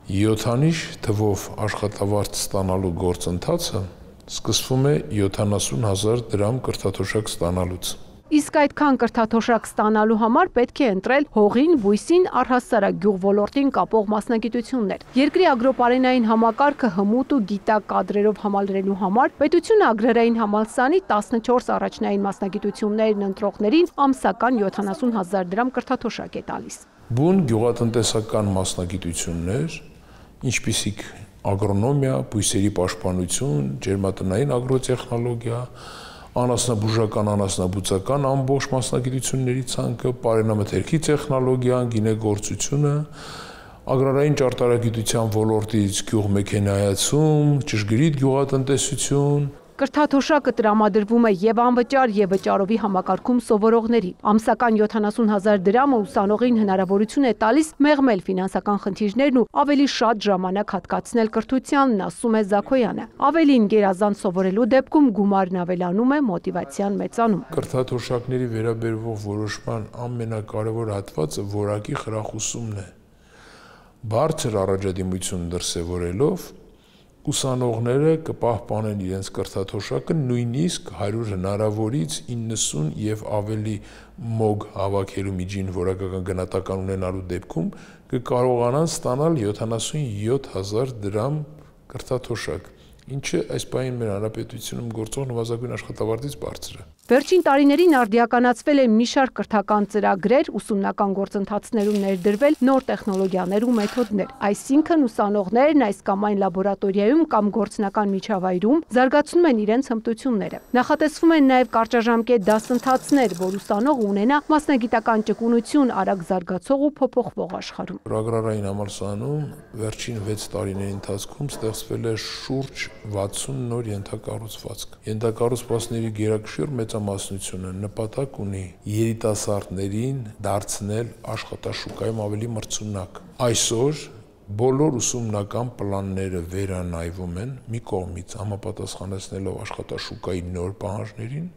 7-անիշ թվով աշխատավարձ ստանալու գործընթացը սկսվում է 70,000 դրամ կրթաթոշակ ստանալուց։ Իսկ այդքան կրթաթոշակ ստանալու համար պետք է ընտրել հողին, բույսին, առհասարակ գյուղ ոլորտին կապող մասնագիտություններ։ Երկրի ագրոպարենային համակարգը հմուտ ու գիտակ կադրերով համալրելու համար պետությունը Ագրարային համալսարանի 14 առաջնային մասնագիտություններն ընտրողներին ամսական 70,000 դրամ կրթաթոշակ է տալիս։ Բուն գյուղատնտեսական մասնագիտություններ, ինչպիսիք ագրոնոմիա, բույսերի պաշտպանություն, ջերմատնային ագրոտեխնոլոգիա, անասնաբուժական, անասնաբուծական ամբողջ մասնագիտությունների ցանկը, պարենամթերքի տեխնոլոգիան, գինեգործությունը, ագրարային ճարտարագիտության ոլորտից գյուղմեքենայացում, ճշգրիտ գյուղատնտեսություն։ Կրթաթոշակը տրամադրվում է եւ անվճար եւ վճարովի համակարգում սովորողների։ Ամսական 70,000 դրամը ուսանողին հնարավորություն է տալիս մեղմել ֆինանսական խնդիրներն ու ավելի շատ ժամանակ հատկացնել կրթությանն, ասում է Զաքոյանը։ Ավելին, գերազանց սովորելու դեպքում գումարն ավելանում է, մոտիվացիան մեծանում։ Կրթաթոշակների վերաբերվող որոշման ամենակարևոր հատվածը որակի խրախուսումն է։ Բարձր առաջադիմություն դրսևորելով ուսանողները կպահպանեն իրենց կրթաթոշակը նույնիսկ 100 հնարավորից 90 եւ ավելի մոգ հավաքելու միջին որակական գնահատական ունենալու դեպքում կկարողանան ստանալ 77,000 դրամ կրթաթոշակ, ինչը այս պահին մեր հանրապետությունում գործող նվազագույն աշխատավարձից բարձր է։ Վերջին տարիներին արդիականացվել է մի շարք կրթական ծրագրեր, ուսումնական գործընթացներում ներդրվել նոր տեխնոլոգիաներ ու մեթոդներ, այսինքն ուսանողներն այս կամ այն լաբորատորիայում կամ գործնական միջավայրում զարգացնում են իրենց հմտությունները։ Նախատեսվում են նաև կարճաժամկետ դասընթացներ, որ ուսանողը ունենա մասնագիտական ճկունություն արագ զարգացող ու փոփոխվող աշխարհում։ Ագրարային համալսարանում վերջին 6 տարիների ընթացքում ստեղծվել է շուրջ 60 նոր ենթակառուցվածք։ Ենթակառուցվածքների գերակշիռ մեծամասնությունը նպատակ ունի երիտասարդներին դարձնել աշխատաշուկայում ավելի մրցունակ։ Այսօր բոլոր ուսումնական պլանները վերանայվում են մի կողմից համապատասխանեցնելով աշխատաշուկայի նոր պահանջներին,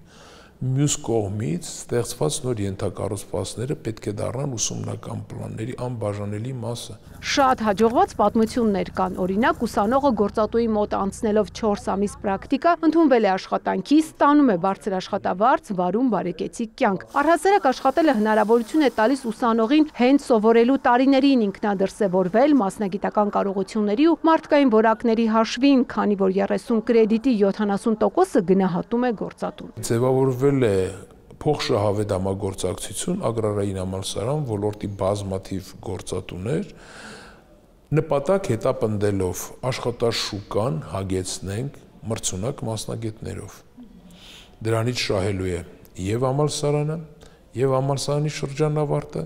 մյուս կողմից ստեղծված նոր ենթակառուցվածքները պետք է դառնան ուսումնական պլանների անբաժանելի մասը։ Շատ հաջողված պատմություններ կան, օրինակ ուսանողը գործատուի մոտ անցնելով 4 ամիս պրակտիկա ընդունվել է աշխատանքի, ստանում է բարձր աշխատավարձ, վարում բարեկեցիկ կյանք։ Առհասարակ աշխատելը հնարավորություն է տալիս ուսանողին հենց սովորելու տարիներին ինքնադրսևորվել մասնագիտական կարողությունների ու մարդկային որակների հաշվին, քանի որ 30 կրեդիտի 70%-ը գնահատում է գործատուն։ Ձևավորվել է փոխշահավետ համագործակցություն Ագրարային համալսարան ոլորտի բազմաթիվ գործատուներ, նպատակ հետապնդելով աշխատաշուկան հագեցնենք մրցունակ մասնագետներով։ Դրանից շահելու է եւ համալսարանը, եւ համալսարանի շրջանավարտը,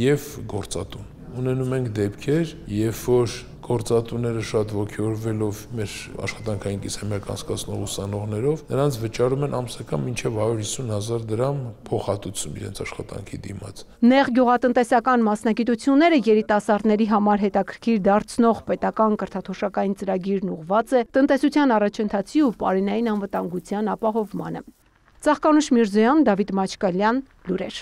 եւ գործատուն։ Ունենում ենք դեպքեր, երբ որ գործատուները շատ ոգևորվելով մեր աշխատանքային կիսամերկ անցկացնող ուսանողներով, նրանց վճարում են ամսական մինչև 150,000 դրամ փոխհատուցում իրենց աշխատանքի դիմաց։ Նեղ գյուղատնտեսական մասնագիտությունները երիտասարդների համար հետաքրքիր դարձնող պետական կրթաթոշակային ծրագիրն ուղղված է տնտեսության առաջընթացի ու պարենային անվտանգության ապահովմանը։ Ծաղկանուշ Միրզոյան, Դավիթ Մաչկալյան, լուրեր։